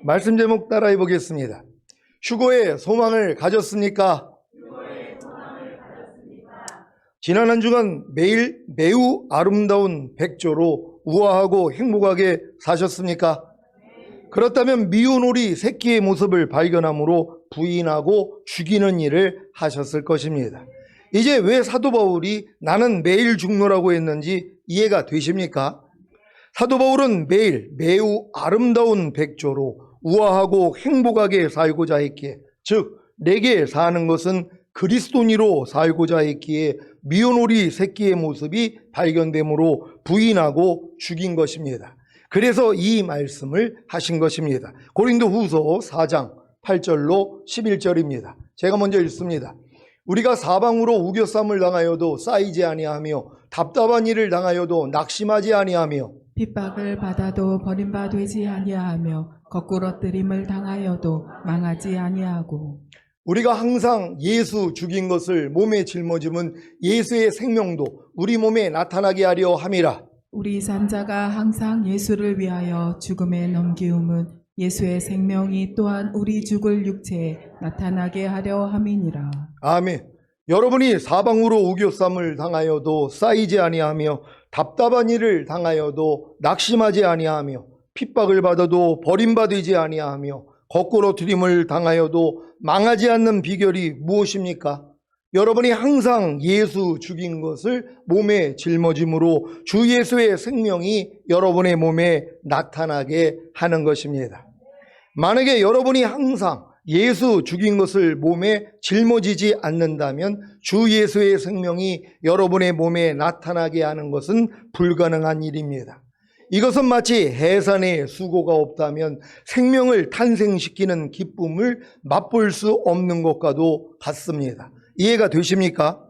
말씀 제목 따라해 보겠습니다. 휴거의 소망을 가졌습니까? 지난 한 주간 매일 매우 아름다운 백조로 우아하고 행복하게 사셨습니까? 그렇다면 미운 오리 새끼의 모습을 발견함으로 부인하고 죽이는 일을 하셨을 것입니다. 이제 왜 사도 바울이 나는 매일 죽노라고 했는지 이해가 되십니까? 사도 바울은 매일 매우 아름다운 백조로 우아하고 행복하게 살고자 했기에, 즉 내게 사는 것은 그리스도니로 살고자 했기에 미운 오리 새끼의 모습이 발견되므로 부인하고 죽인 것입니다. 그래서 이 말씀을 하신 것입니다. 고린도후서 4장 8절로 11절입니다. 제가 먼저 읽습니다. 우리가 사방으로 우겨쌈을 당하여도 쌓이지 아니하며 답답한 일을 당하여도 낙심하지 아니하며 핍박을 받아도 버림받지 아니하며 거꾸러뜨림을 당하여도 망하지 아니하고 우리가 항상 예수 죽인 것을 몸에 짊어짐은 예수의 생명도 우리 몸에 나타나게 하려 함이라. 우리 산자가 항상 예수를 위하여 죽음에 넘기움은 예수의 생명이 또한 우리 죽을 육체에 나타나게 하려 함이니라. 아멘. 여러분이 사방으로 우겨쌈을 당하여도 쌓이지 아니하며 답답한 일을 당하여도 낙심하지 아니하며 핍박을 받아도 버림받지 아니하며 거꾸러뜨림을 당하여도 망하지 않는 비결이 무엇입니까? 여러분이 항상 예수 죽인 것을 몸에 짊어짐으로 주 예수의 생명이 여러분의 몸에 나타나게 하는 것입니다. 만약에 여러분이 항상 예수 죽인 것을 몸에 짊어지지 않는다면 주 예수의 생명이 여러분의 몸에 나타나게 하는 것은 불가능한 일입니다. 이것은 마치 해산에 수고가 없다면 생명을 탄생시키는 기쁨을 맛볼 수 없는 것과도 같습니다. 이해가 되십니까?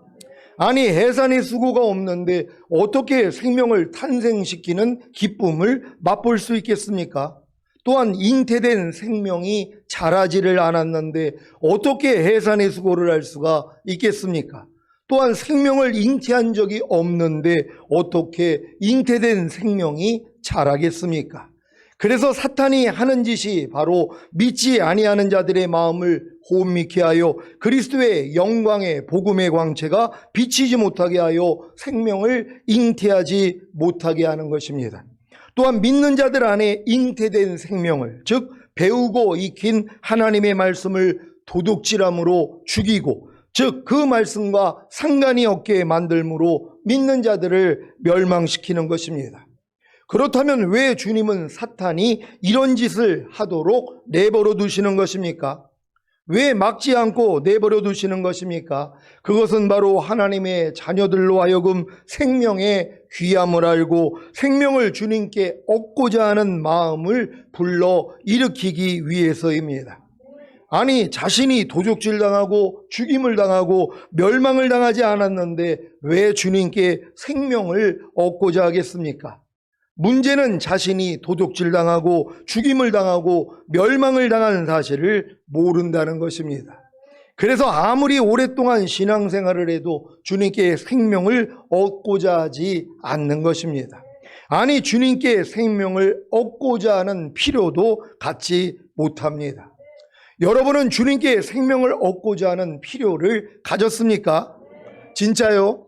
아니, 해산에 수고가 없는데 어떻게 생명을 탄생시키는 기쁨을 맛볼 수 있겠습니까? 또한 잉태된 생명이 자라지를 않았는데 어떻게 해산의 수고를 할 수가 있겠습니까? 또한 생명을 잉태한 적이 없는데 어떻게 잉태된 생명이 자라겠습니까? 그래서 사탄이 하는 짓이 바로 믿지 아니하는 자들의 마음을 혼미케 하여 그리스도의 영광의 복음의 광채가 비치지 못하게 하여 생명을 잉태하지 못하게 하는 것입니다. 또한 믿는 자들 안에 잉태된 생명을, 즉 배우고 익힌 하나님의 말씀을 도둑질함으로 죽이고, 즉 그 말씀과 상관이 없게 만들므로 믿는 자들을 멸망시키는 것입니다. 그렇다면 왜 주님은 사탄이 이런 짓을 하도록 내버려 두시는 것입니까? 왜 막지 않고 내버려 두시는 것입니까? 그것은 바로 하나님의 자녀들로 하여금 생명의 귀함을 알고 생명을 주님께 얻고자 하는 마음을 불러 일으키기 위해서입니다. 아니, 자신이 도적질당하고 죽임을 당하고 멸망을 당하지 않았는데 왜 주님께 생명을 얻고자 하겠습니까? 문제는 자신이 도둑질당하고 죽임을 당하고 멸망을 당한 사실을 모른다는 것입니다. 그래서 아무리 오랫동안 신앙생활을 해도 주님께 생명을 얻고자 하지 않는 것입니다. 아니, 주님께 생명을 얻고자 하는 필요도 갖지 못합니다. 여러분은 주님께 생명을 얻고자 하는 필요를 가졌습니까? 진짜요?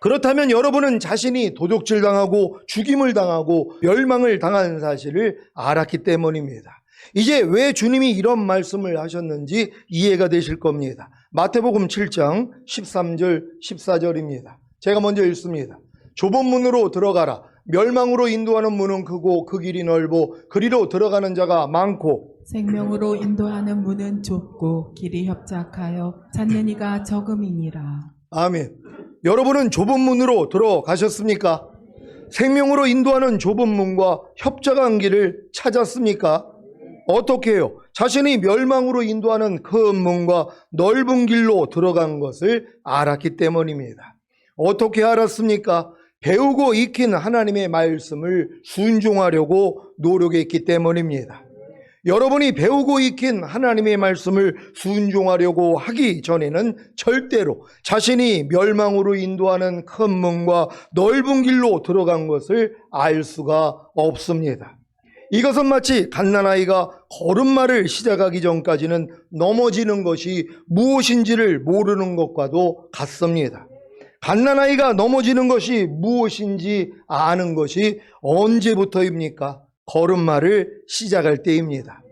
그렇다면 여러분은 자신이 도둑질당하고 죽임을 당하고 멸망을 당한 사실을 알았기 때문입니다. 이제 왜 주님이 이런 말씀을 하셨는지 이해가 되실 겁니다. 마태복음 7장 13절 14절입니다. 제가 먼저 읽습니다. 좁은 문으로 들어가라. 멸망으로 인도하는 문은 크고 그 길이 넓어 그리로 들어가는 자가 많고 생명으로 인도하는 문은 좁고 길이 협착하여 찾는 이가 적음이니라. 아멘. 여러분은 좁은 문으로 들어가셨습니까? 생명으로 인도하는 좁은 문과 협착한 길을 찾았습니까? 어떻게 해요? 자신이 멸망으로 인도하는 큰 문과 넓은 길로 들어간 것을 알았기 때문입니다. 어떻게 알았습니까? 배우고 익힌 하나님의 말씀을 순종하려고 노력했기 때문입니다. 여러분이 배우고 익힌 하나님의 말씀을 순종하려고 하기 전에는 절대로 자신이 멸망으로 인도하는 큰 문과 넓은 길로 들어간 것을 알 수가 없습니다. 이것은 마치 갓난아이가 걸음마를 시작하기 전까지는 넘어지는 것이 무엇인지를 모르는 것과도 같습니다. 갓난아이가 넘어지는 것이 무엇인지 아는 것이 언제부터입니까? 걸음마를 시작할 때입니다.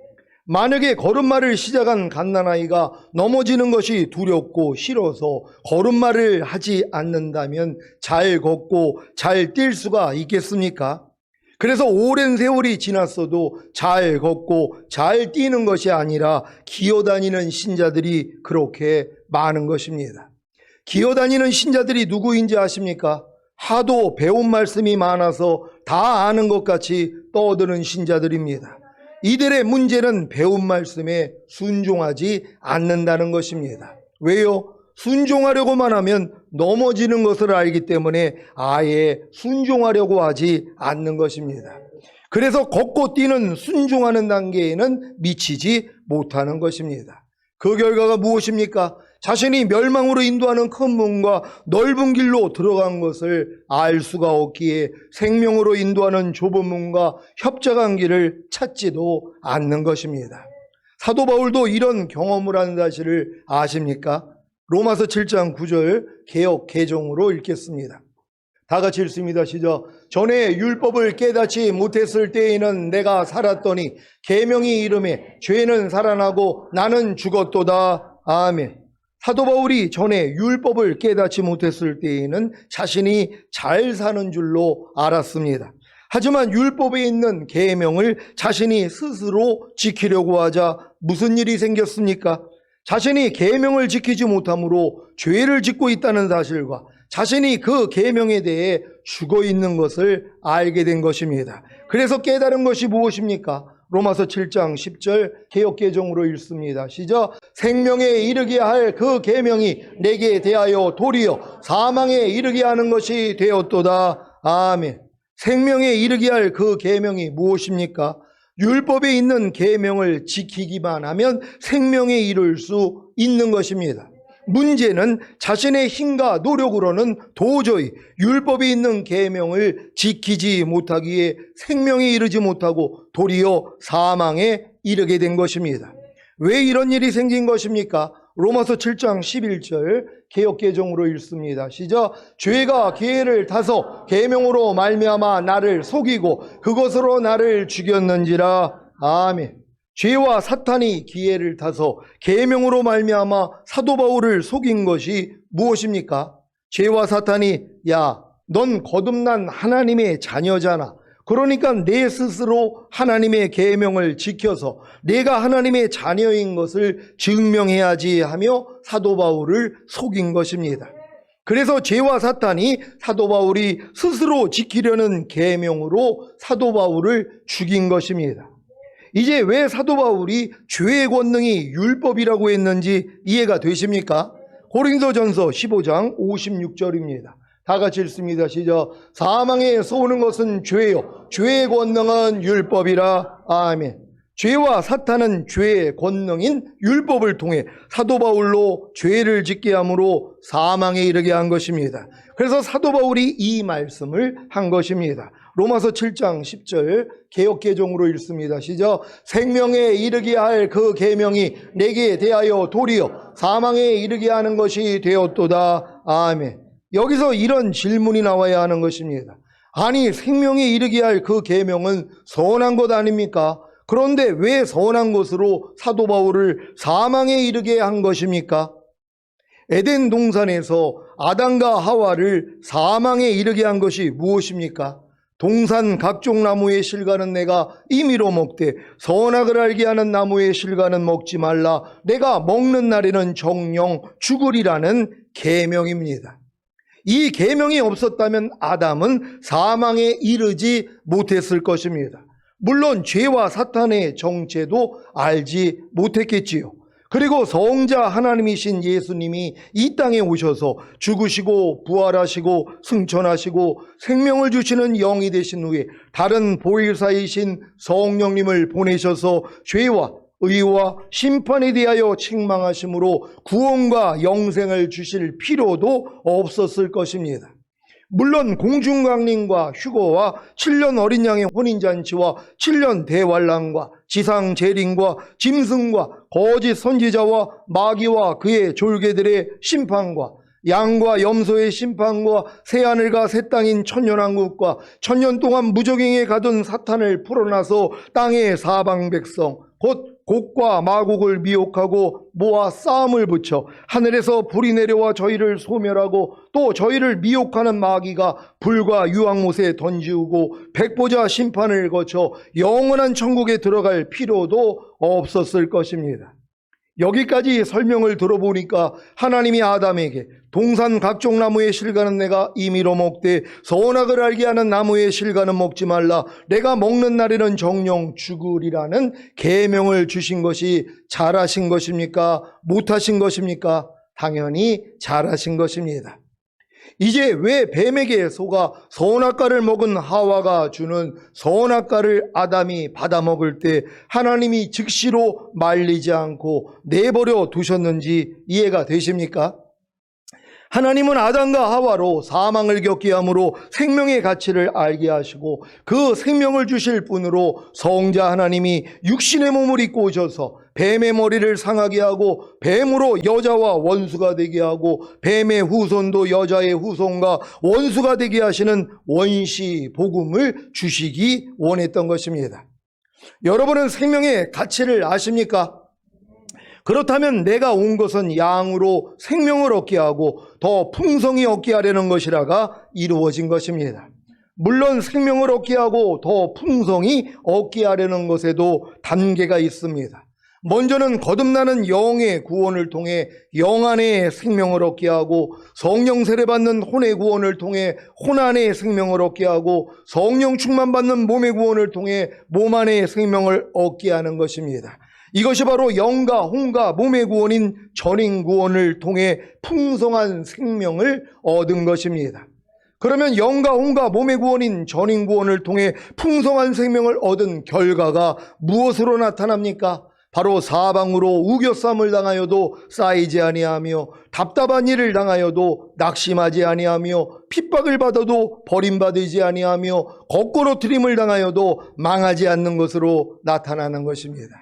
만약에 걸음마를 시작한 갓난아이가 넘어지는 것이 두렵고 싫어서 걸음마를 하지 않는다면 잘 걷고 잘 뛸 수가 있겠습니까? 그래서 오랜 세월이 지났어도 잘 걷고 잘 뛰는 것이 아니라 기어다니는 신자들이 그렇게 많은 것입니다. 기어다니는 신자들이 누구인지 아십니까? 하도 배운 말씀이 많아서 다 아는 것 같이 떠드는 신자들입니다. 이들의 문제는 배운 말씀에 순종하지 않는다는 것입니다. 왜요? 순종하려고만 하면 넘어지는 것을 알기 때문에 아예 순종하려고 하지 않는 것입니다. 그래서 걷고 뛰는 순종하는 단계에는 미치지 못하는 것입니다. 그 결과가 무엇입니까? 자신이 멸망으로 인도하는 큰 문과 넓은 길로 들어간 것을 알 수가 없기에 생명으로 인도하는 좁은 문과 협착한 길을 찾지도 않는 것입니다. 사도 바울도 이런 경험을 한 사실을 아십니까? 로마서 7장 9절 개역 개정으로 읽겠습니다. 다 같이 읽습니다. 시작. 전에 율법을 깨닫지 못했을 때에는 내가 살았더니 계명이 이름에 죄는 살아나고 나는 죽었도다. 아멘. 사도 바울이 전에 율법을 깨닫지 못했을 때에는 자신이 잘 사는 줄로 알았습니다. 하지만 율법에 있는 계명을 자신이 스스로 지키려고 하자 무슨 일이 생겼습니까? 자신이 계명을 지키지 못함으로 죄를 짓고 있다는 사실과 자신이 그 계명에 대해 죽어 있는 것을 알게 된 것입니다. 그래서 깨달은 것이 무엇입니까? 로마서 7장 10절 개역개정으로 읽습니다. 시작. 생명에 이르게 할 그 계명이 내게 대하여 도리어 사망에 이르게 하는 것이 되었도다. 아멘. 생명에 이르게 할 그 계명이 무엇입니까? 율법에 있는 계명을 지키기만 하면 생명에 이를 수 있는 것입니다. 문제는 자신의 힘과 노력으로는 도저히 율법에 있는 계명을 지키지 못하기에 생명에 이르지 못하고 도리어 사망에 이르게 된 것입니다. 왜 이런 일이 생긴 것입니까? 로마서 7장 11절 개역개정으로 읽습니다. 시작. 죄가 기회를 타서 계명으로 말미암아 나를 속이고 그것으로 나를 죽였는지라. 아멘. 죄와 사탄이 기회를 타서 계명으로 말미암아 사도 바울을 속인 것이 무엇입니까? 죄와 사탄이 야, 넌 거듭난 하나님의 자녀잖아. 그러니까 내 스스로 하나님의 계명을 지켜서 내가 하나님의 자녀인 것을 증명해야지 하며 사도 바울을 속인 것입니다. 그래서 죄와 사탄이 사도 바울이 스스로 지키려는 계명으로 사도 바울을 죽인 것입니다. 이제 왜 사도 바울이 죄의 권능이 율법이라고 했는지 이해가 되십니까? 고린도전서 15장 56절입니다. 다 같이 읽습니다. 시작. 사망에 쏘는 것은 죄요 죄의 권능은 율법이라. 아멘. 죄와 사탄은 죄의 권능인 율법을 통해 사도 바울로 죄를 짓게 함으로 사망에 이르게 한 것입니다. 그래서 사도 바울이 이 말씀을 한 것입니다. 로마서 7장 10절 개역개정으로 읽습니다. 시작. 생명에 이르게 할 그 계명이 내게 대하여 도리어 사망에 이르게 하는 것이 되었도다. 아멘. 여기서 이런 질문이 나와야 하는 것입니다. 아니, 생명에 이르게 할 그 계명은 선한 것 아닙니까? 그런데 왜 선한 것으로 사도 바울을 사망에 이르게 한 것입니까? 에덴 동산에서 아담과 하와를 사망에 이르게 한 것이 무엇입니까? 동산 각종 나무의 실과는 내가 임의로 먹되 선악을 알게 하는 나무의 실과는 먹지 말라. 내가 먹는 날에는 정령 죽으리라는 계명입니다. 이 계명이 없었다면 아담은 사망에 이르지 못했을 것입니다. 물론 죄와 사탄의 정체도 알지 못했겠지요. 그리고 성자 하나님이신 예수님이 이 땅에 오셔서 죽으시고 부활하시고 승천하시고 생명을 주시는 영이 되신 후에 다른 보혜사이신 성령님을 보내셔서 죄와 의와 심판에 대하여 책망하심으로 구원과 영생을 주실 필요도 없었을 것입니다. 물론 공중강림과 휴거와 7년 어린 양의 혼인잔치와 7년 대환란과 지상재림과 짐승과 거짓 선지자와 마귀와 그의 졸개들의 심판과 양과 염소의 심판과 새하늘과 새 땅인 천년왕국과 천년 동안 무적행에 가둔 사탄을 풀어놔서 땅의 사방 백성 곧 곡과 마곡을 미혹하고 모아 싸움을 붙여 하늘에서 불이 내려와 저희를 소멸하고 또 저희를 미혹하는 마귀가 불과 유황못에 던지우고 백보자 심판을 거쳐 영원한 천국에 들어갈 필요도 없었을 것입니다. 여기까지 설명을 들어보니까 하나님이 아담에게 동산 각종 나무의 실과는 내가 임의로 먹되 선악을 알게 하는 나무의 실과는 먹지 말라. 내가 먹는 날에는 정령 죽으리라는 계명을 주신 것이 잘하신 것입니까? 못하신 것입니까? 당연히 잘하신 것입니다. 이제 왜 뱀에게 속아 선악과를 먹은 하와가 주는 선악과를 아담이 받아 먹을 때 하나님이 즉시로 말리지 않고 내버려 두셨는지 이해가 되십니까? 하나님은 아담과 하와로 사망을 겪게 함으로 생명의 가치를 알게 하시고 그 생명을 주실 분으로 성자 하나님이 육신의 몸을 입고 오셔서 뱀의 머리를 상하게 하고 뱀으로 여자와 원수가 되게 하고 뱀의 후손도 여자의 후손과 원수가 되게 하시는 원시 복음을 주시기 원했던 것입니다. 여러분은 생명의 가치를 아십니까? 그렇다면 내가 온 것은 양으로 생명을 얻게 하고 더 풍성히 얻게 하려는 것이라가 이루어진 것입니다. 물론 생명을 얻게 하고 더 풍성히 얻게 하려는 것에도 단계가 있습니다. 먼저는 거듭나는 영의 구원을 통해 영 안에 생명을 얻게 하고 성령 세례받는 혼의 구원을 통해 혼 안에 생명을 얻게 하고 성령 충만받는 몸의 구원을 통해 몸 안에 생명을 얻게 하는 것입니다. 이것이 바로 영과 혼과 몸의 구원인 전인 구원을 통해 풍성한 생명을 얻은 것입니다. 그러면 영과 혼과 몸의 구원인 전인 구원을 통해 풍성한 생명을 얻은 결과가 무엇으로 나타납니까? 바로 사방으로 우겨쌈을 당하여도 쌓이지 아니하며 답답한 일을 당하여도 낙심하지 아니하며 핍박을 받아도 버림받지 아니하며 거꾸로 트림을 당하여도 망하지 않는 것으로 나타나는 것입니다.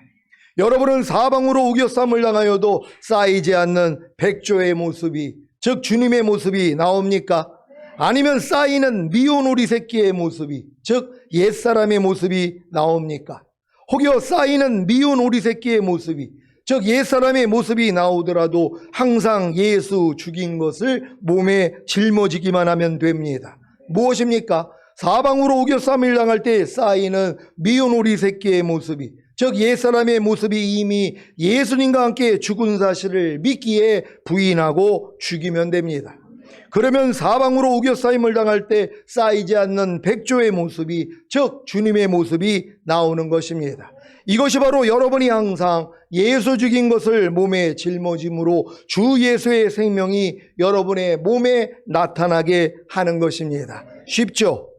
여러분은 사방으로 우겨쌈을 당하여도 쌓이지 않는 백조의 모습이, 즉 주님의 모습이 나옵니까? 아니면 쌓이는 미운 오리 새끼의 모습이, 즉 옛사람의 모습이 나옵니까? 혹여 쌓이는 미운 오리 새끼의 모습이, 즉 옛사람의 모습이 나오더라도 항상 예수 죽인 것을 몸에 짊어지기만 하면 됩니다. 무엇입니까? 사방으로 우겨쌈을 당할 때 쌓이는 미운 오리 새끼의 모습이, 즉 옛사람의 모습이 이미 예수님과 함께 죽은 사실을 믿기에 부인하고 죽이면 됩니다. 그러면 사방으로 우겨싸임을 당할 때 쌓이지 않는 백조의 모습이, 즉 주님의 모습이 나오는 것입니다. 이것이 바로 여러분이 항상 예수 죽인 것을 몸에 짊어짐으로 주 예수의 생명이 여러분의 몸에 나타나게 하는 것입니다. 쉽죠?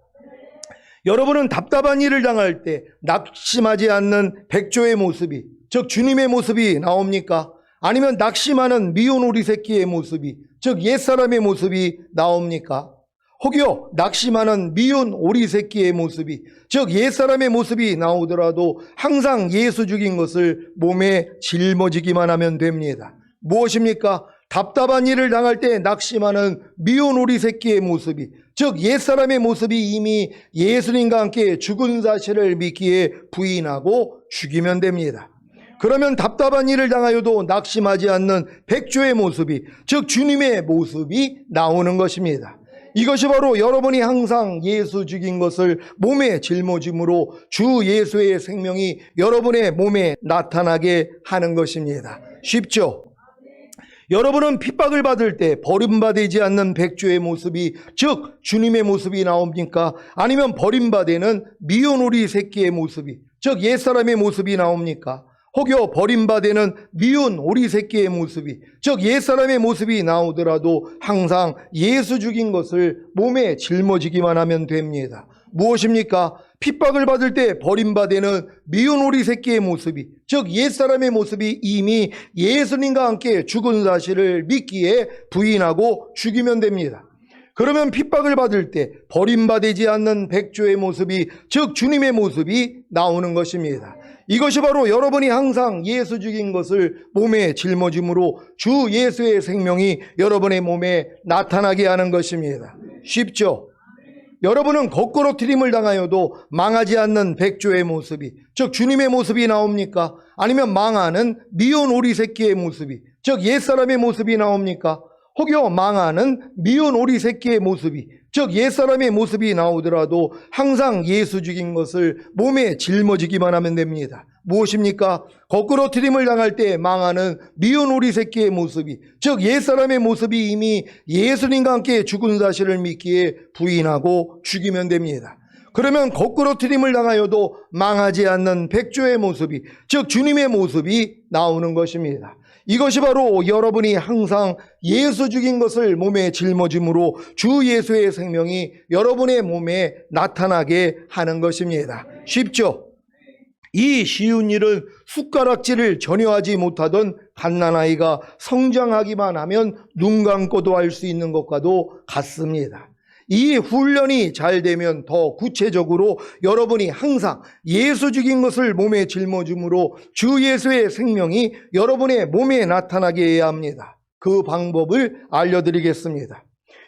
여러분은 답답한 일을 당할 때 낙심하지 않는 백조의 모습이, 즉 주님의 모습이 나옵니까? 아니면 낙심하는 미운 오리 새끼의 모습이, 즉 옛사람의 모습이 나옵니까? 혹여 낙심하는 미운 오리 새끼의 모습이, 즉 옛사람의 모습이 나오더라도 항상 예수 죽인 것을 몸에 짊어지기만 하면 됩니다. 무엇입니까? 답답한 일을 당할 때 낙심하는 미운 오리 새끼의 모습이, 즉 옛사람의 모습이 이미 예수님과 함께 죽은 사실을 믿기에 부인하고 죽이면 됩니다. 그러면 답답한 일을 당하여도 낙심하지 않는 백조의 모습이, 즉 주님의 모습이 나오는 것입니다. 이것이 바로 여러분이 항상 예수 죽인 것을 몸에 짊어짐으로 주 예수의 생명이 여러분의 몸에 나타나게 하는 것입니다. 쉽죠? 여러분은 핍박을 받을 때 버림받지 않는 백조의 모습이, 즉 주님의 모습이 나옵니까? 아니면 버림받는 미운 오리 새끼의 모습이, 즉 옛사람의 모습이 나옵니까? 혹여 버림받는 미운 오리 새끼의 모습이, 즉 옛사람의 모습이 나오더라도 항상 예수 죽인 것을 몸에 짊어지기만 하면 됩니다. 무엇입니까? 핍박을 받을 때 버림받는 미운 오리 새끼의 모습이, 즉 옛사람의 모습이 이미 예수님과 함께 죽은 사실을 믿기에 부인하고 죽이면 됩니다. 그러면 핍박을 받을 때 버림받지 않는 백조의 모습이, 즉 주님의 모습이 나오는 것입니다. 이것이 바로 여러분이 항상 예수 죽인 것을 몸에 짊어짐으로 주 예수의 생명이 여러분의 몸에 나타나게 하는 것입니다. 쉽죠? 여러분은 거꾸로 트림을 당하여도 망하지 않는 백조의 모습이, 즉 주님의 모습이 나옵니까? 아니면 망하는 미운 오리 새끼의 모습이, 즉 옛사람의 모습이 나옵니까? 혹여 망하는 미운 오리 새끼의 모습이, 즉 옛사람의 모습이 나오더라도 항상 예수 죽인 것을 몸에 짊어지기만 하면 됩니다. 무엇입니까? 거꾸로 트림을 당할 때 망하는 미운 오리 새끼의 모습이, 즉 옛사람의 모습이 이미 예수님과 함께 죽은 사실을 믿기에 부인하고 죽이면 됩니다. 그러면 거꾸로 트림을 당하여도 망하지 않는 백조의 모습이, 즉 주님의 모습이 나오는 것입니다. 이것이 바로 여러분이 항상 예수 죽인 것을 몸에 짊어짐으로 주 예수의 생명이 여러분의 몸에 나타나게 하는 것입니다. 쉽죠? 이 쉬운 일은 숟가락질을 전혀 하지 못하던 갓난아이가 성장하기만 하면 눈 감고도 할 수 있는 것과도 같습니다. 이 훈련이 잘 되면 더 구체적으로 여러분이 항상 예수 죽인 것을 몸에 짊어짐으로 주 예수의 생명이 여러분의 몸에 나타나게 해야 합니다. 그 방법을 알려드리겠습니다.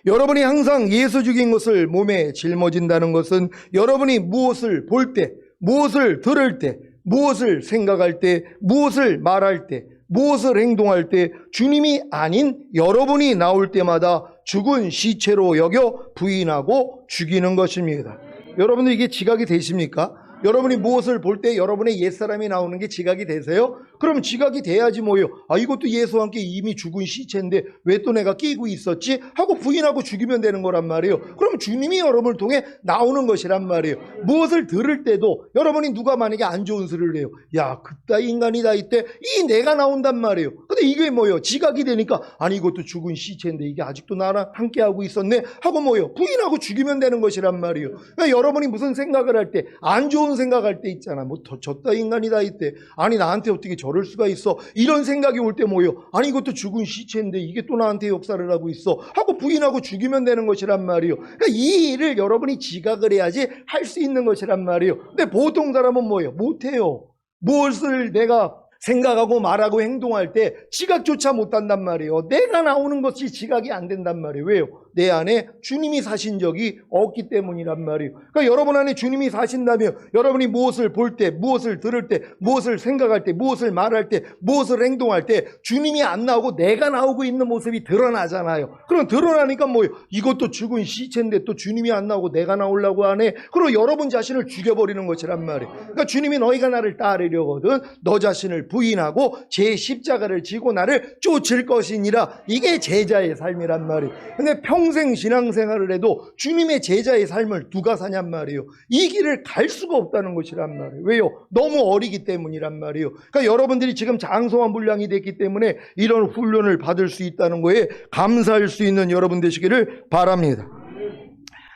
여러분이 항상 예수 죽인 것을 몸에 짊어진다는 것은 여러분이 무엇을 볼 때, 무엇을 들을 때, 무엇을 생각할 때, 무엇을 말할 때, 무엇을 행동할 때 주님이 아닌 여러분이 나올 때마다 죽은 시체로 여겨 부인하고 죽이는 것입니다. 여러분들 이게 지각이 되십니까? 여러분이 무엇을 볼 때 여러분의 옛사람이 나오는 게 지각이 되세요? 그럼 지각이 돼야지 뭐예요? 아, 이것도 예수와 함께 이미 죽은 시체인데 왜 또 내가 끼고 있었지? 하고 부인하고 죽이면 되는 거란 말이에요. 그럼 주님이 여러분을 통해 나오는 것이란 말이에요. 무엇을 들을 때도 여러분이 누가 만약에 안 좋은 소리를 해요. 야, 그따위 인간이다 이때 이 내가 나온단 말이에요. 근데 이게 뭐예요? 지각이 되니까 아니 이것도 죽은 시체인데 이게 아직도 나랑 함께하고 있었네 하고 뭐예요? 부인하고 죽이면 되는 것이란 말이에요. 그러니까 여러분이 무슨 생각을 할 때 안 좋은 생각할 때 있잖아. 뭐 저따 인간이다 이때 아니 나한테 어떻게 저럴 수가 있어 이런 생각이 올 때 뭐예요? 아니 이것도 죽은 시체인데 이게 또 나한테 역사를 하고 있어 하고 부인하고 죽이면 되는 것이란 말이에요. 그러니까 이 일을 여러분이 지각을 해야지 할 수 있는 것이란 말이에요. 근데 보통 사람은 뭐예요? 못해요. 무엇을 내가 생각하고 말하고 행동할 때 지각조차 못한단 말이에요. 내가 나오는 것이 지각이 안 된단 말이에요. 왜요? 내 안에 주님이 사신 적이 없기 때문이란 말이에요. 그러니까 여러분 안에 주님이 사신다면 여러분이 무엇을 볼 때, 무엇을 들을 때, 무엇을 생각할 때, 무엇을 말할 때, 무엇을 행동할 때 주님이 안 나오고 내가 나오고 있는 모습이 드러나잖아요. 그럼 드러나니까 뭐예요? 이것도 죽은 시체인데 또 주님이 안 나오고 내가 나오려고 하네. 그리고 여러분 자신을 죽여버리는 것이란 말이에요. 그러니까 주님이 너희가 나를 따르려거든 너 자신을 부인하고 제 십자가를 지고 나를 쫓을 것이니라. 이게 제자의 삶이란 말이에요. 근데 평생 신앙생활을 해도 주님의 제자의 삶을 누가 사냔 말이에요. 이 길을 갈 수가 없다는 것이란 말이에요. 왜요? 너무 어리기 때문이란 말이에요. 그러니까 여러분들이 지금 장성한 분량이 됐기 때문에 이런 훈련을 받을 수 있다는 거에 감사할 수 있는 여러분 되시기를 바랍니다.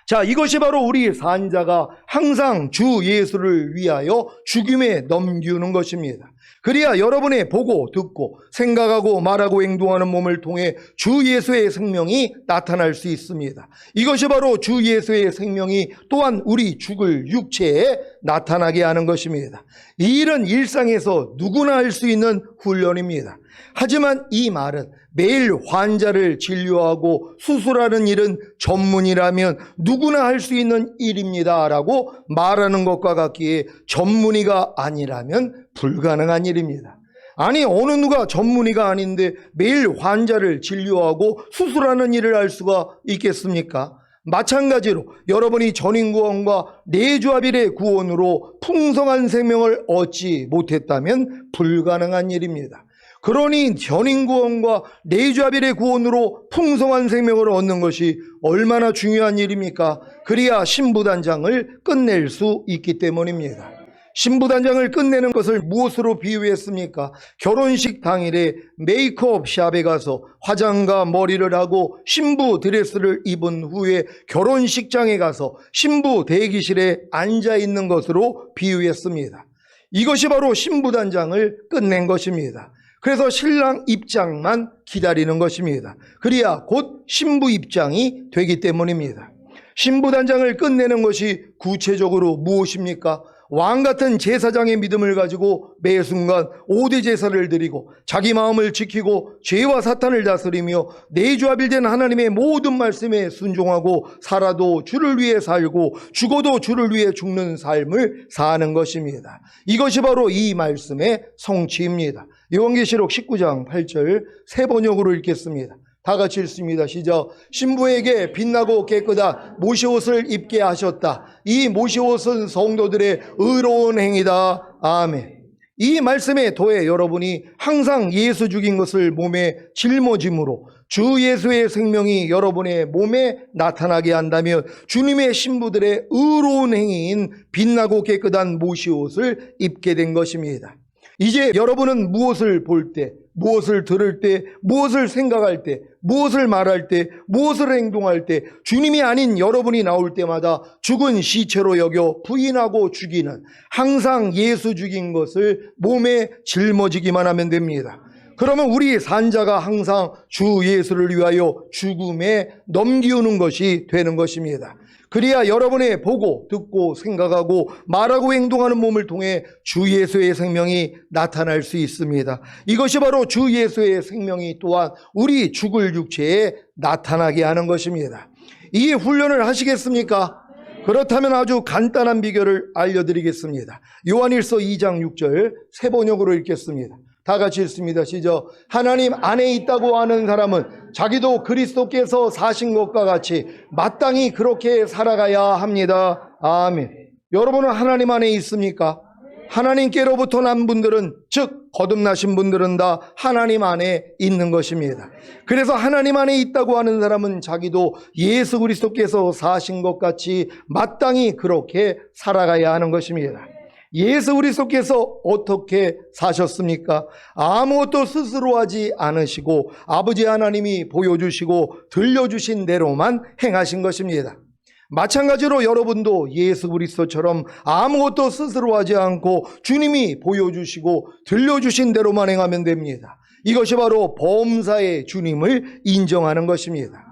자, 이것이 바로 우리 산자가 항상 주 예수를 위하여 죽임에 넘기는 것입니다. 그래야 여러분의 보고 듣고 생각하고 말하고 행동하는 몸을 통해 주 예수의 생명이 나타날 수 있습니다. 이것이 바로 주 예수의 생명이 또한 우리 죽을 육체에 나타나게 하는 것입니다. 이 일은 일상에서 누구나 할 수 있는 훈련입니다. 하지만 이 말은 매일 환자를 진료하고 수술하는 일은 전문이라면 누구나 할 수 있는 일입니다 라고 말하는 것과 같기에 전문의가 아니라면 불가능한 일입니다. 아니 어느 누가 전문의가 아닌데 매일 환자를 진료하고 수술하는 일을 할 수가 있겠습니까? 마찬가지로 여러분이 전인구원과 내주합일의 구원으로 풍성한 생명을 얻지 못했다면 불가능한 일입니다. 그러니 전인구원과 내주합일의 구원으로 풍성한 생명을 얻는 것이 얼마나 중요한 일입니까? 그래야 신부단장을 끝낼 수 있기 때문입니다. 신부단장을 끝내는 것을 무엇으로 비유했습니까? 결혼식 당일에 메이크업 샵에 가서 화장과 머리를 하고 신부 드레스를 입은 후에 결혼식장에 가서 신부 대기실에 앉아 있는 것으로 비유했습니다. 이것이 바로 신부단장을 끝낸 것입니다. 그래서 신랑 입장만 기다리는 것입니다. 그래야 곧 신부 입장이 되기 때문입니다. 신부 단장을 끝내는 것이 구체적으로 무엇입니까? 왕 같은 제사장의 믿음을 가지고 매 순간 5대 제사를 드리고 자기 마음을 지키고 죄와 사탄을 다스리며 내주합일된 하나님의 모든 말씀에 순종하고 살아도 주를 위해 살고 죽어도 주를 위해 죽는 삶을 사는 것입니다. 이것이 바로 이 말씀의 성취입니다. 요한계시록 19장 8절 세 번역으로 읽겠습니다. 다 같이 읽습니다. 시작. 신부에게 빛나고 깨끗한 모시옷을 입게 하셨다. 이 모시옷은 성도들의 의로운 행위다. 아멘. 이 말씀에 더해 여러분이 항상 예수 죽인 것을 몸에 짊어짐으로 주 예수의 생명이 여러분의 몸에 나타나게 한다면 주님의 신부들의 의로운 행위인 빛나고 깨끗한 모시옷을 입게 된 것입니다. 이제 여러분은 무엇을 볼 때, 무엇을 들을 때, 무엇을 생각할 때, 무엇을 말할 때, 무엇을 행동할 때 주님이 아닌 여러분이 나올 때마다 죽은 시체로 여겨 부인하고 죽이는 항상 예수 죽인 것을 몸에 짊어지기만 하면 됩니다. 그러면 우리 산자가 항상 주 예수를 위하여 죽음에 넘기우는 것이 되는 것입니다. 그래야 여러분의 보고 듣고 생각하고 말하고 행동하는 몸을 통해 주 예수의 생명이 나타날 수 있습니다. 이것이 바로 주 예수의 생명이 또한 우리 죽을 육체에 나타나게 하는 것입니다. 이 훈련을 하시겠습니까? 그렇다면 아주 간단한 비결을 알려드리겠습니다. 요한일서 2장 6절 세 번역으로 읽겠습니다. 다 같이 읽습니다. 시작. 하나님 안에 있다고 하는 사람은 자기도 그리스도께서 사신 것과 같이 마땅히 그렇게 살아가야 합니다. 아멘. 여러분은 하나님 안에 있습니까? 하나님께로부터 난 분들은, 즉 거듭나신 분들은 다 하나님 안에 있는 것입니다. 그래서 하나님 안에 있다고 하는 사람은 자기도 예수 그리스도께서 사신 것 같이 마땅히 그렇게 살아가야 하는 것입니다. 예수 그리스도께서 어떻게 사셨습니까? 아무것도 스스로 하지 않으시고 아버지 하나님이 보여주시고 들려주신 대로만 행하신 것입니다. 마찬가지로 여러분도 예수 그리스도처럼 아무것도 스스로 하지 않고 주님이 보여주시고 들려주신 대로만 행하면 됩니다. 이것이 바로 범사의 주님을 인정하는 것입니다.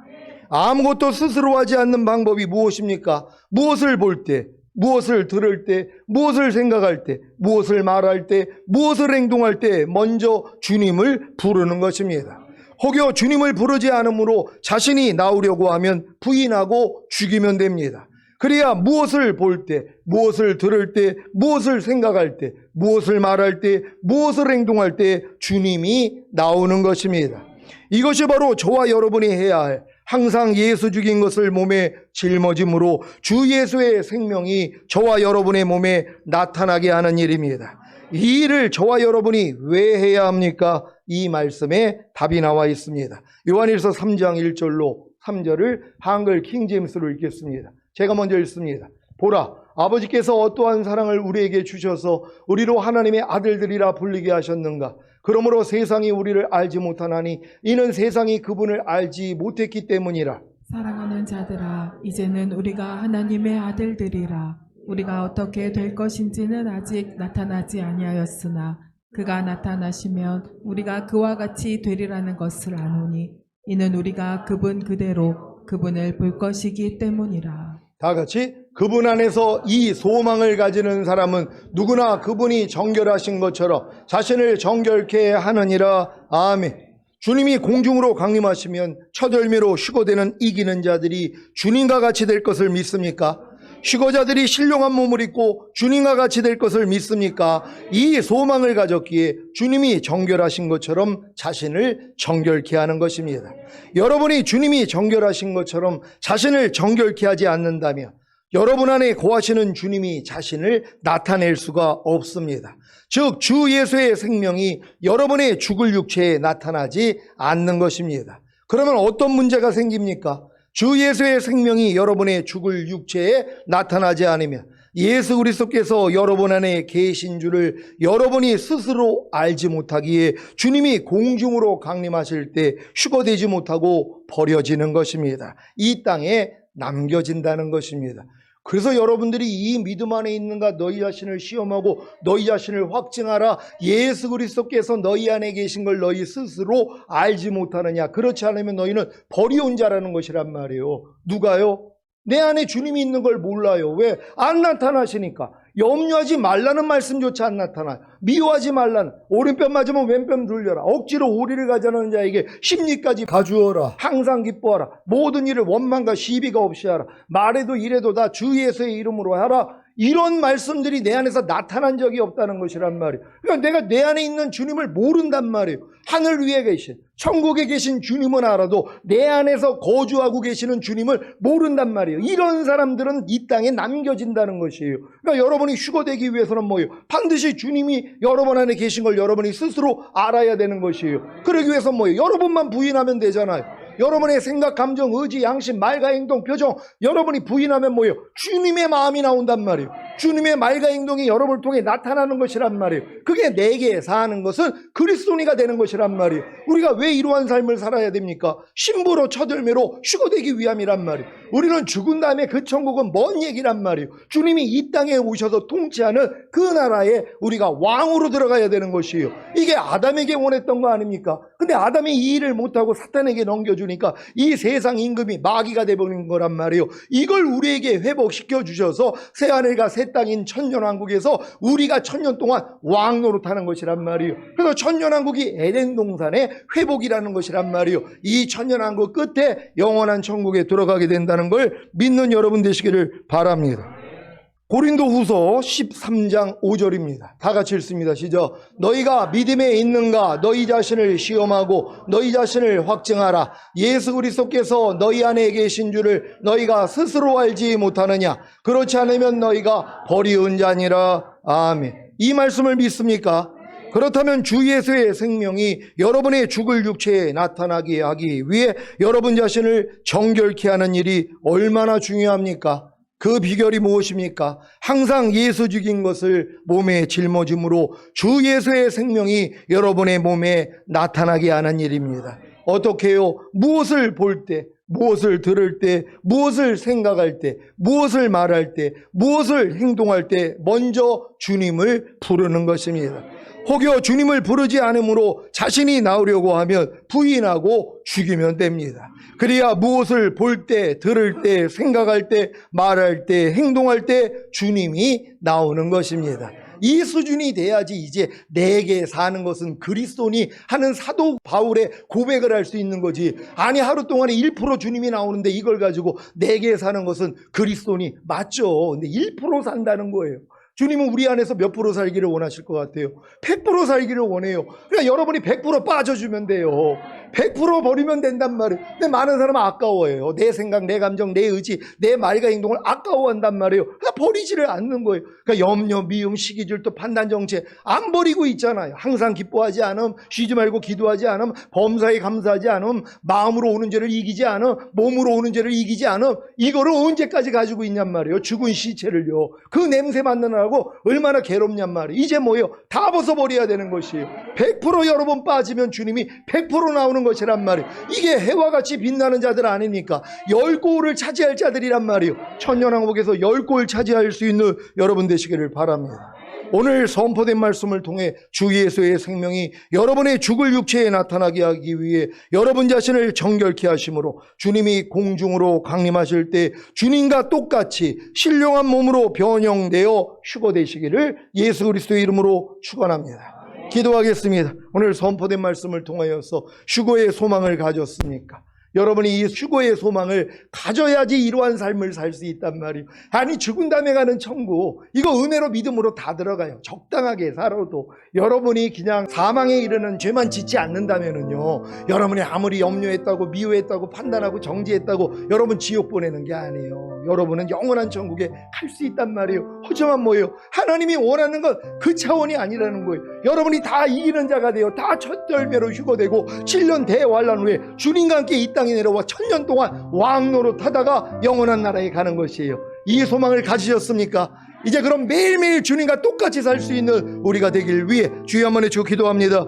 아무것도 스스로 하지 않는 방법이 무엇입니까? 무엇을 볼 때, 무엇을 들을 때, 무엇을 생각할 때, 무엇을 말할 때, 무엇을 행동할 때 먼저 주님을 부르는 것입니다. 혹여 주님을 부르지 않으므로 자신이 나오려고 하면 부인하고 죽이면 됩니다. 그래야 무엇을 볼 때, 무엇을 들을 때, 무엇을 생각할 때, 무엇을 말할 때, 무엇을 행동할 때 주님이 나오는 것입니다. 이것이 바로 저와 여러분이 해야 할 항상 예수 죽인 것을 몸에 짊어짐으로 주 예수의 생명이 저와 여러분의 몸에 나타나게 하는 일입니다. 이 일을 저와 여러분이 왜 해야 합니까? 이 말씀에 답이 나와 있습니다. 요한일서 3장 1절로 3절을 한글 킹제임스로 읽겠습니다. 제가 먼저 읽습니다. 보라, 아버지께서 어떠한 사랑을 우리에게 주셔서 우리로 하나님의 아들들이라 불리게 하셨는가. 그러므로 세상이 우리를 알지 못하나니 이는 세상이 그분을 알지 못했기 때문이라. 사랑하는 자들아, 이제는 우리가 하나님의 아들들이라. 우리가 어떻게 될 것인지는 아직 나타나지 아니하였으나 그가 나타나시면 우리가 그와 같이 되리라는 것을 아노니 이는 우리가 그분 그대로 그분을 볼 것이기 때문이라. 다 같이 그분 안에서 이 소망을 가지는 사람은 누구나 그분이 정결하신 것처럼 자신을 정결케 하느니라. 아멘. 주님이 공중으로 강림하시면 첫 열매로 휴거되는 이기는 자들이 주님과 같이 될 것을 믿습니까? 휴거자들이 신령한 몸을 입고 주님과 같이 될 것을 믿습니까? 이 소망을 가졌기에 주님이 정결하신 것처럼 자신을 정결케 하는 것입니다. 여러분이 주님이 정결하신 것처럼 자신을 정결케 하지 않는다면 여러분 안에 거하시는 주님이 자신을 나타낼 수가 없습니다. 즉, 주 예수의 생명이 여러분의 죽을 육체에 나타나지 않는 것입니다. 그러면 어떤 문제가 생깁니까? 주 예수의 생명이 여러분의 죽을 육체에 나타나지 않으면 예수 그리스도께서 여러분 안에 계신 줄을 여러분이 스스로 알지 못하기에 주님이 공중으로 강림하실 때 휴거되지 못하고 버려지는 것입니다. 이 땅에 남겨진다는 것입니다. 그래서 여러분들이 이 믿음 안에 있는가 너희 자신을 시험하고 너희 자신을 확증하라. 예수 그리스도께서 너희 안에 계신 걸 너희 스스로 알지 못하느냐. 그렇지 않으면 너희는 버리온 자라는 것이란 말이에요. 누가요? 내 안에 주님이 있는 걸 몰라요. 왜? 안 나타나시니까. 염려하지 말라는 말씀조차 안 나타나요. 미워하지 말라는, 오른편 맞으면 왼편 돌려라. 억지로 오리를 가자는 자에게 심리까지 가주어라. 항상 기뻐하라. 모든 일을 원망과 시비가 없이 하라. 말해도 이래도 다 주 예수의 이름으로 하라. 이런 말씀들이 내 안에서 나타난 적이 없다는 것이란 말이에요. 그러니까 내가 내 안에 있는 주님을 모른단 말이에요. 하늘 위에 계신, 천국에 계신 주님은 알아도 내 안에서 거주하고 계시는 주님을 모른단 말이에요. 이런 사람들은 이 땅에 남겨진다는 것이에요. 그러니까 여러분이 휴거되기 위해서는 뭐예요? 반드시 주님이 여러분 안에 계신 걸 여러분이 스스로 알아야 되는 것이에요. 그러기 위해서 뭐예요? 여러분만 부인하면 되잖아요. 여러분의 생각, 감정, 의지, 양심, 말과 행동, 표정, 여러분이 부인하면 뭐예요? 주님의 마음이 나온단 말이에요. 주님의 말과 행동이 여러분을 통해 나타나는 것이란 말이에요. 그게 내게 사는 것은 그리스도니가 되는 것이란 말이에요. 우리가 왜 이러한 삶을 살아야 됩니까? 심부로 처들매로 휴거되기 위함이란 말이에요. 우리는 죽은 다음에 그 천국은 먼 얘기란 말이에요. 주님이 이 땅에 오셔서 통치하는 그 나라에 우리가 왕으로 들어가야 되는 것이에요. 이게 아담에게 원했던 거 아닙니까? 근데 아담이 이 일을 못하고 사탄에게 넘겨주니까 이 세상 임금이 마귀가 되버린 거란 말이에요. 이걸 우리에게 회복시켜 주셔서 새하늘과 새 땅인 천년왕국에서 우리가 천년 동안 왕 노릇하는 것이란 말이에요. 그래서 천년왕국이 에덴 동산의 회복이라는 것이란 말이에요. 이 천년왕국 끝에 영원한 천국에 들어가게 된다는 걸 믿는 여러분 되시기를 바랍니다. 고린도후서 13장 5절입니다. 다 같이 읽습니다. 시작. 너희가 믿음에 있는가 너희 자신을 시험하고 너희 자신을 확증하라. 예수 그리스도께서 너희 안에 계신 줄을 너희가 스스로 알지 못하느냐. 그렇지 않으면 너희가 버리운 자니라. 아멘. 이 말씀을 믿습니까? 그렇다면 주 예수의 생명이 여러분의 죽을 육체에 나타나게 하기 위해 여러분 자신을 정결케 하는 일이 얼마나 중요합니까? 그 비결이 무엇입니까? 항상 예수 죽인 것을 몸에 짊어짐으로 주 예수의 생명이 여러분의 몸에 나타나게 하는 일입니다. 어떻게 해요? 무엇을 볼 때, 무엇을 들을 때, 무엇을 생각할 때, 무엇을 말할 때, 무엇을 행동할 때 먼저 주님을 부르는 것입니다. 혹여 주님을 부르지 않으므로 자신이 나오려고 하면 부인하고 죽이면 됩니다. 그래야 무엇을 볼 때, 들을 때, 생각할 때, 말할 때, 행동할 때 주님이 나오는 것입니다. 이 수준이 돼야지 이제 내게 사는 것은 그리스도니 하는 사도 바울의 고백을 할 수 있는 거지. 아니 하루 동안에 1% 주님이 나오는데 이걸 가지고 내게 사는 것은 그리스도니 맞죠. 근데 1% 산다는 거예요. 주님은 우리 안에서 몇 프로 살기를 원하실 것 같아요? 100% 살기를 원해요. 그러니까 여러분이 100% 빠져주면 돼요. 100% 버리면 된단 말이에요. 근데 많은 사람은 아까워해요. 내 생각, 내 감정, 내 의지, 내 말과 행동을 아까워한단 말이에요. 그러니까 버리지를 않는 거예요. 그러니까 염려, 미움, 시기질투, 판단정체 안 버리고 있잖아요. 항상 기뻐하지 않음, 쉬지 말고 기도하지 않음, 범사에 감사하지 않음, 마음으로 오는 죄를 이기지 않음, 몸으로 오는 죄를 이기지 않음. 이거를 언제까지 가지고 있냔 말이에요. 죽은 시체를요. 그 냄새 맡느라고 얼마나 괴롭냔 말이에요. 이제 뭐예요? 다 벗어버려야 되는 것이에요. 100% 여러 번 빠지면 주님이 100% 나오는 것이란 말이에요. 이게 해와 같이 빛나는 자들 아닙니까? 10골을 차지할 자들이란 말이에요. 천년왕국에서 10골 차지할 수 있는 여러분 되시기를 바랍니다. 오늘 선포된 말씀을 통해 주 예수의 생명이 여러분의 죽을 육체에 나타나게 하기 위해 여러분 자신을 정결케 하심으로 주님이 공중으로 강림하실 때 주님과 똑같이 신령한 몸으로 변형되어 휴거되시기를 예수 그리스도의 이름으로 축원합니다. 기도하겠습니다. 오늘 선포된 말씀을 통하여서 휴거의 소망을 가졌습니까? 여러분이 이 휴거의 소망을 가져야지 이러한 삶을 살 수 있단 말이에요. 아니 죽은 다음에 가는 천국 이거 은혜로 믿음으로 다 들어가요. 적당하게 살아도 여러분이 그냥 사망에 이르는 죄만 짓지 않는다면은요, 여러분이 아무리 염려했다고 미워했다고 판단하고 정죄했다고 여러분 지옥 보내는 게 아니에요. 여러분은 영원한 천국에 갈 수 있단 말이에요. 하지만 뭐예요? 하나님이 원하는 건 그 차원이 아니라는 거예요. 여러분이 다 이기는 자가 되어 다 첫 열매로 휴거되고 7년 대환란 후에 주님과 함께 이 땅에 내려와 천년 동안 왕 노릇하다가 영원한 나라에 가는 것이에요. 이 소망을 가지셨습니까? 이제 그럼 매일매일 주님과 똑같이 살 수 있는 우리가 되길 위해 주여 한번 해주고 기도합니다.